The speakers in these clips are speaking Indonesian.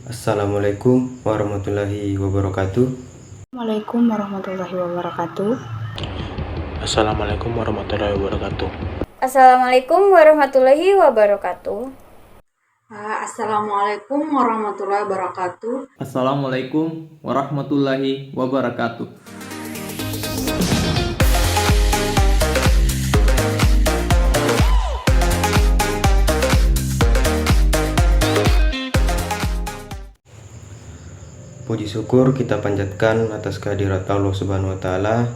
Assalamualaikum warahmatullahi wabarakatuh. Assalamualaikum warahmatullahi wabarakatuh. Assalamualaikum warahmatullahi wabarakatuh. Assalamualaikum warahmatullahi wabarakatuh. Assalamualaikum warahmatullahi wabarakatuh. Assalamualaikum warahmatullahi wabarakatuh. Puji syukur kita panjatkan atas kehadirat Allah Subhanahu wa taala.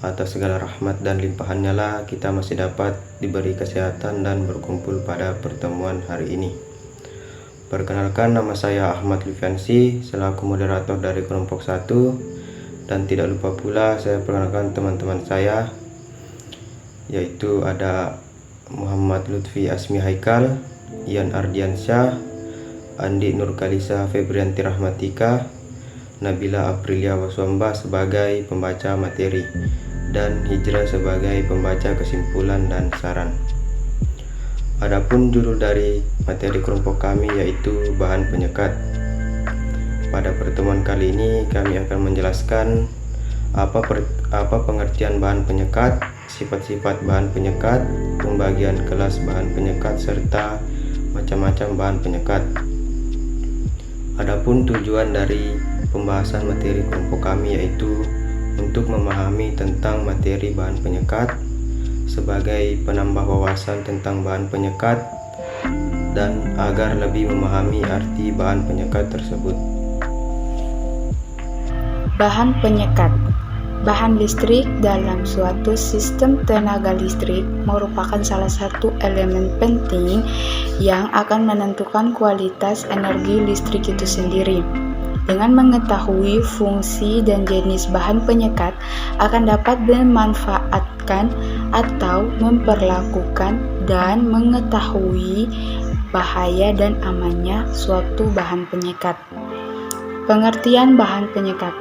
Atas segala rahmat dan limpahannya lah kita masih dapat diberi kesehatan dan berkumpul pada pertemuan hari ini. Perkenalkan, nama saya Ahmad Liviansi selaku moderator dari kelompok 1, dan tidak lupa pula saya perkenalkan teman-teman saya, yaitu ada Muhammad Lutfi Asmi Haikal, Ian Ardiansyah, Andi Nurkalisa Febrianti Rahmatika, Nabila Aprilia Waswamba sebagai pembaca materi, dan Hijrah sebagai pembaca kesimpulan dan saran. Adapun judul dari materi kelompok kami yaitu bahan penyekat. Pada pertemuan kali ini kami akan menjelaskan apa pengertian bahan penyekat, sifat-sifat bahan penyekat, pembagian kelas bahan penyekat, serta macam-macam bahan penyekat. Adapun tujuan dari pembahasan materi kelompok kami yaitu untuk memahami tentang materi bahan penyekat sebagai penambah wawasan tentang bahan penyekat dan agar lebih memahami arti bahan penyekat tersebut. Bahan penyekat. Bahan listrik dalam suatu sistem tenaga listrik merupakan salah satu elemen penting yang akan menentukan kualitas energi listrik itu sendiri. Dengan mengetahui fungsi dan jenis bahan penyekat, akan dapat memanfaatkan atau memperlakukan dan mengetahui bahaya dan amannya suatu bahan penyekat. Pengertian bahan penyekat.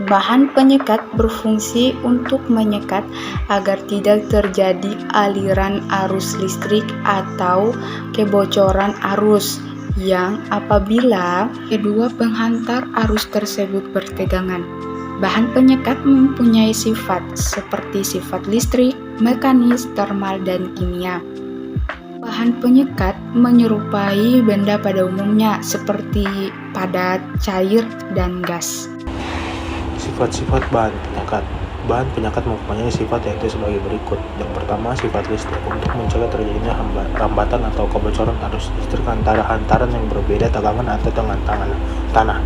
Bahan penyekat berfungsi untuk menyekat agar tidak terjadi aliran arus listrik atau kebocoran arus yang apabila kedua penghantar arus tersebut bertegangan. Bahan penyekat mempunyai sifat seperti sifat listrik, mekanis, termal, dan kimia. Bahan penyekat menyerupai benda pada umumnya seperti padat, cair, dan gas. Sifat-sifat bahan penyekat. Bahan penyekat mempunyai sifat yaitu sebagai berikut. Yang pertama, sifat listrik. Untuk mencegah terjadinya hambatan atau kebocoran arus listrik antara hantaran yang berbeda tegangan atau dengan tanah.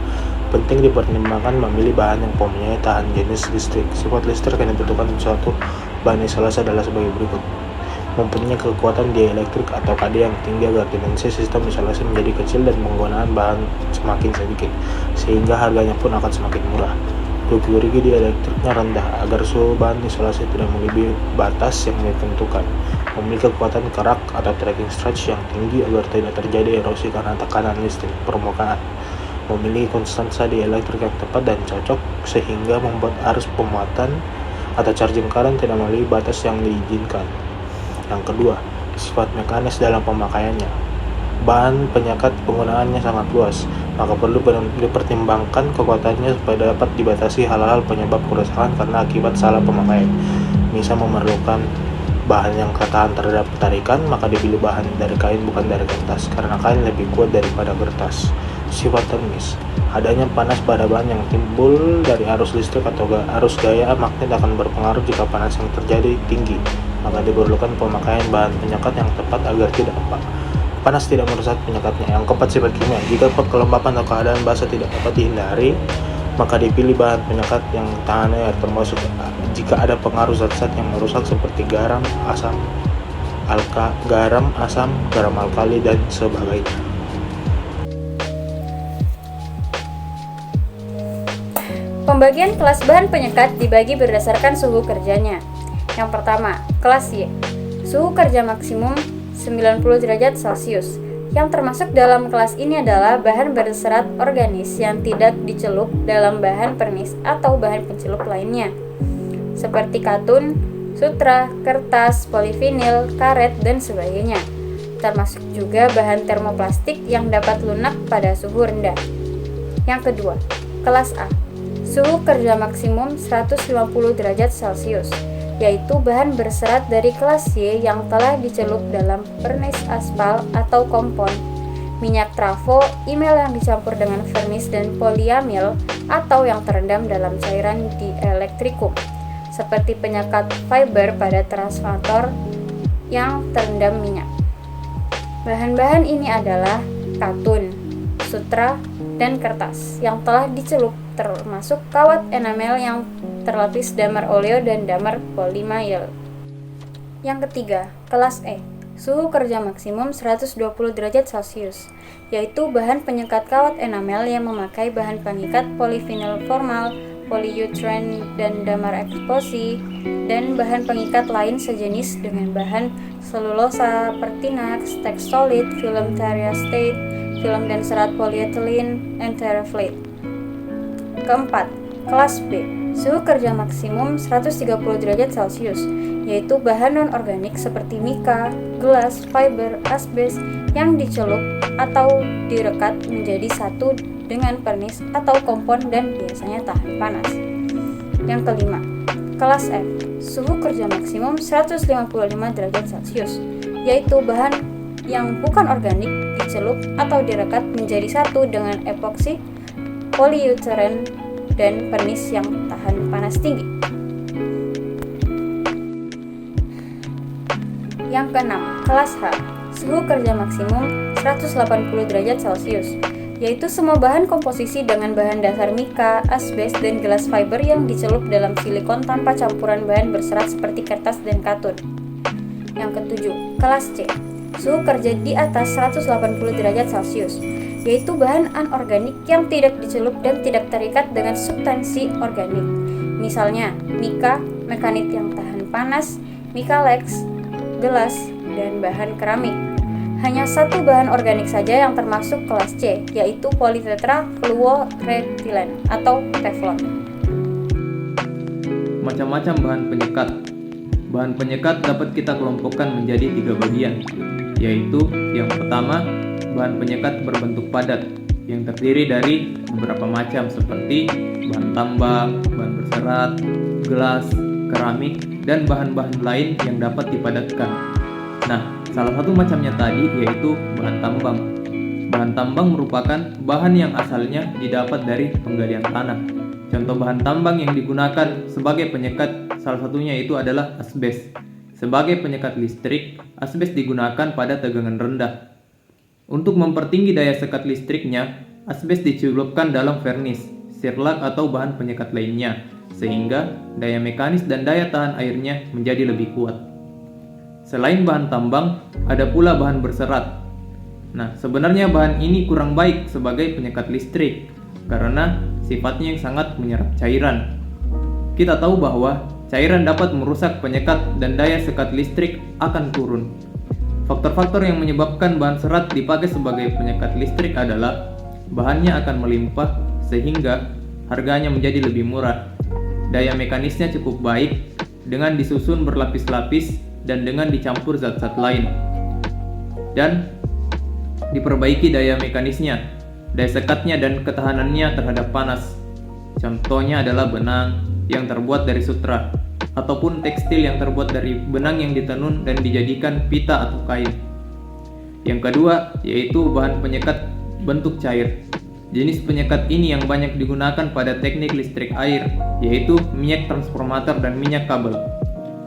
Penting dipertimbangkan memilih bahan yang mempunyai tahan jenis listrik. Sifat listrik yang dibutuhkan suatu bahan isolasi adalah sebagai berikut. Mempunyai kekuatan dielektrik atau KD yang tinggi agar dimensi sistem isolasi menjadi kecil dan penggunaan bahan semakin sedikit, sehingga harganya pun akan semakin murah. Rigid dielektriknya rendah agar suhu bahan isolasi tidak melebihi batas yang ditentukan. Memiliki kekuatan kerak atau tracking stretch yang tinggi agar tidak terjadi erosi karena tekanan listrik permukaan. Memiliki konstansa dielektrik yang tepat dan cocok sehingga membuat arus pemuatan atau charging current tidak melebihi batas yang diizinkan. Yang kedua, sifat mekanis dalam pemakaiannya. Bahan penyekat penggunaannya sangat luas, maka perlu dipertimbangkan kekuatannya supaya dapat dibatasi hal-hal penyebab kerusakan karena akibat salah pemakaian. Misal memerlukan bahan yang tahan terhadap tarikan, maka dipilih bahan dari kain bukan dari kertas, karena kain lebih kuat daripada kertas. Sifat termis. Adanya panas pada bahan yang timbul dari arus listrik atau arus gaya magnet akan berpengaruh jika panas yang terjadi tinggi, maka diperlukan pemakaian bahan penyekat yang tepat agar panas tidak merusak penyekatnya. Yang keempat, sifat kimia. Jika kelembapan atau keadaan basah tidak dapat dihindari, maka dipilih bahan penyekat yang tahan air, termasuk jika ada pengaruh zat-zat yang merusak seperti garam, asam, garam alkali, dan sebagainya. Pembagian kelas bahan penyekat dibagi berdasarkan suhu kerjanya. Yang pertama, kelas Y. Suhu kerja maksimum 90 derajat Celcius. Yang termasuk dalam kelas ini adalah bahan berserat organis yang tidak dicelup dalam bahan pernis atau bahan pencelup lainnya, seperti katun, sutra, kertas, polivinil, karet, dan sebagainya. termasuk juga bahan termoplastik yang dapat lunak pada suhu rendah. Yang kedua, kelas A, suhu kerja maksimum 150 derajat Celcius, yaitu bahan berserat dari kelas Y yang telah dicelup dalam vernis aspal atau kompon, minyak trafo, email yang dicampur dengan vernis dan poliamil atau yang terendam dalam cairan dielektrikum, seperti penyekat fiber pada transformator yang terendam minyak. Bahan-bahan ini adalah katun, sutra, dan kertas yang telah dicelup, termasuk kawat enamel yang terlapis damar oleo dan damar polimail. Yang ketiga, kelas E, suhu kerja maksimum 120 derajat Celcius, yaitu bahan penyekat kawat enamel yang memakai bahan pengikat polivinil formal, polyurethane, dan damar eksposi, dan bahan pengikat lain sejenis dengan bahan selulosa, pertinax, texsolid, film theriacetate, film dan serat polyethylene, and terephthalate. Keempat, kelas B, suhu kerja maksimum 130 derajat Celcius, yaitu bahan non-organik seperti mika, gelas, fiber, asbes yang dicelup atau direkat menjadi satu dengan vernis atau kompon dan biasanya tahan panas. Yang kelima, kelas F, suhu kerja maksimum 155 derajat Celcius, yaitu bahan yang bukan organik dicelup atau direkat menjadi satu dengan epoksi, polyurethane, dan vernis yang tahan panas tinggi. Yang keenam, kelas H, suhu kerja maksimum 180 derajat Celcius, yaitu semua bahan komposisi dengan bahan dasar mika, asbes, dan gelas fiber yang dicelup dalam silikon tanpa campuran bahan berserat seperti kertas dan katun. Yang ketujuh, kelas C, suhu kerja di atas 180 derajat Celcius, yaitu bahan anorganik yang tidak dicelup dan tidak terikat dengan substansi organik. Misalnya, mika, mekanit yang tahan panas, mika lex, gelas, dan bahan keramik. Hanya satu bahan organik saja yang termasuk kelas C, yaitu polytetrafluoroethylene atau teflon. Macam-macam bahan penyekat. Bahan penyekat dapat kita kelompokkan menjadi 3 bagian, yaitu yang pertama, bahan penyekat berbentuk padat yang terdiri dari beberapa macam seperti bahan tambang, bahan berserat, gelas, keramik, dan bahan-bahan lain yang dapat dipadatkan. Nah, salah satu macamnya tadi yaitu bahan tambang. Bahan tambang merupakan bahan yang asalnya didapat dari penggalian tanah. Contoh bahan tambang yang digunakan sebagai penyekat salah satunya itu adalah asbes. Sebagai penyekat listrik, asbes digunakan pada tegangan rendah. Untuk mempertinggi daya sekat listriknya, asbes dicelupkan dalam vernis, sirlak atau bahan penyekat lainnya, sehingga daya mekanis dan daya tahan airnya menjadi lebih kuat. Selain bahan tambang, ada pula bahan berserat. Nah, sebenarnya bahan ini kurang baik sebagai penyekat listrik, karena sifatnya yang sangat menyerap cairan. Kita tahu bahwa cairan dapat merusak penyekat dan daya sekat listrik akan turun. Faktor-faktor yang menyebabkan bahan serat dipakai sebagai penyekat listrik adalah bahannya akan melimpah sehingga harganya menjadi lebih murah. Daya mekanisnya cukup baik dengan disusun berlapis-lapis dan dengan dicampur zat-zat lain. Dan diperbaiki daya mekanisnya, daya sekatnya dan ketahanannya terhadap panas. Contohnya adalah benang yang terbuat dari sutra, ataupun tekstil yang terbuat dari benang yang ditenun dan dijadikan pita atau kain. Yang kedua yaitu bahan penyekat bentuk cair. Jenis penyekat ini yang banyak digunakan pada teknik listrik air, yaitu minyak transformator dan minyak kabel.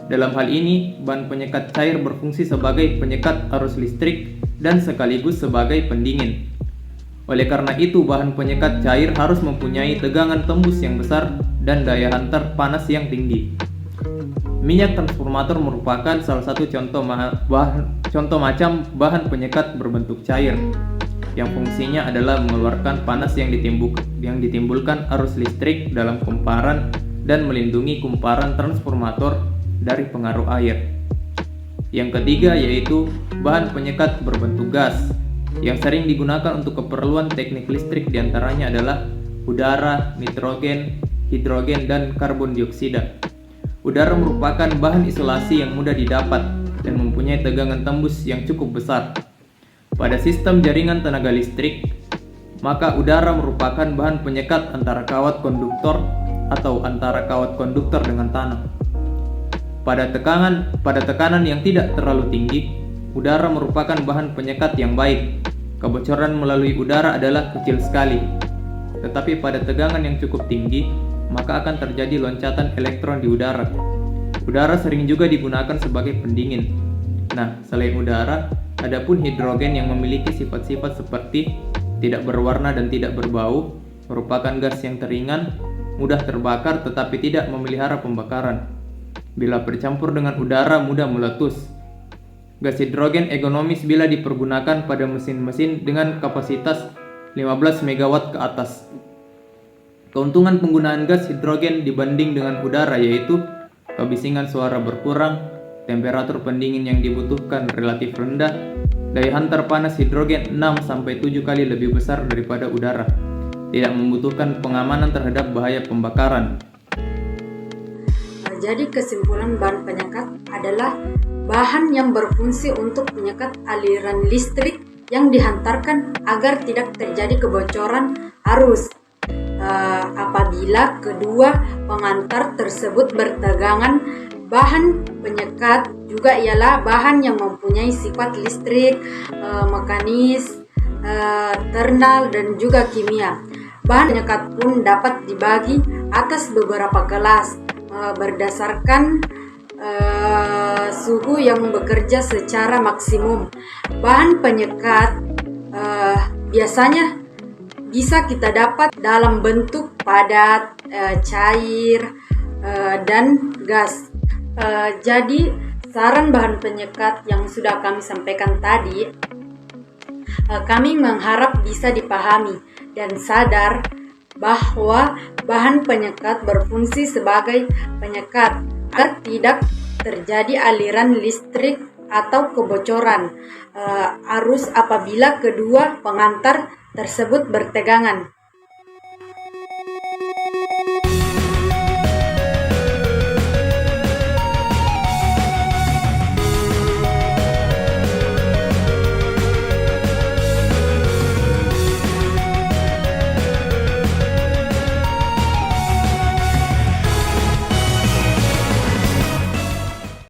Dalam hal ini, bahan penyekat cair berfungsi sebagai penyekat arus listrik dan sekaligus sebagai pendingin. Oleh karena itu, bahan penyekat cair harus mempunyai tegangan tembus yang besar dan daya hantar panas yang tinggi. Minyak transformator merupakan salah satu contoh macam bahan penyekat berbentuk cair, yang fungsinya adalah mengeluarkan panas yang ditimbulkan arus listrik dalam kumparan dan melindungi kumparan transformator dari pengaruh air. Yang ketiga yaitu bahan penyekat berbentuk gas, yang sering digunakan untuk keperluan teknik listrik diantaranya adalah udara, nitrogen, hidrogen, dan karbon dioksida. Udara merupakan bahan isolasi yang mudah didapat dan mempunyai tegangan tembus yang cukup besar. Pada sistem jaringan tenaga listrik, maka udara merupakan bahan penyekat antara kawat konduktor atau antara kawat konduktor dengan tanah. Pada tekanan yang tidak terlalu tinggi, udara merupakan bahan penyekat yang baik. Kebocoran melalui udara adalah kecil sekali. Tetapi pada tegangan yang cukup tinggi, maka akan terjadi loncatan elektron di udara. Udara sering juga digunakan sebagai pendingin. Nah, selain udara, ada pun hidrogen yang memiliki sifat-sifat seperti tidak berwarna dan tidak berbau, merupakan gas yang teringan, mudah terbakar tetapi tidak memelihara pembakaran. Bila bercampur dengan udara mudah meletus. Gas hidrogen ekonomis bila dipergunakan pada mesin-mesin dengan kapasitas 15 MW ke atas. Keuntungan penggunaan gas hidrogen dibanding dengan udara yaitu kebisingan suara berkurang, temperatur pendingin yang dibutuhkan relatif rendah, daya hantar panas hidrogen 6-7 kali lebih besar daripada udara, tidak membutuhkan pengamanan terhadap bahaya pembakaran. Jadi kesimpulan bahan penyekat adalah bahan yang berfungsi untuk menyekat aliran listrik yang dihantarkan agar tidak terjadi kebocoran arus apabila kedua pengantar tersebut bertegangan. Bahan penyekat juga ialah bahan yang mempunyai sifat listrik, mekanis, thermal, dan juga kimia. Bahan penyekat pun dapat dibagi atas beberapa kelas berdasarkan suhu yang bekerja secara maksimum. Bahan penyekat biasanya bisa kita dapat dalam bentuk padat, cair, dan gas. Jadi saran bahan penyekat yang sudah kami sampaikan tadi, kami mengharap bisa dipahami dan sadar bahwa bahan penyekat berfungsi sebagai penyekat agar tidak terjadi aliran listrik atau kebocoran arus apabila kedua pengantar tersebut bertegangan.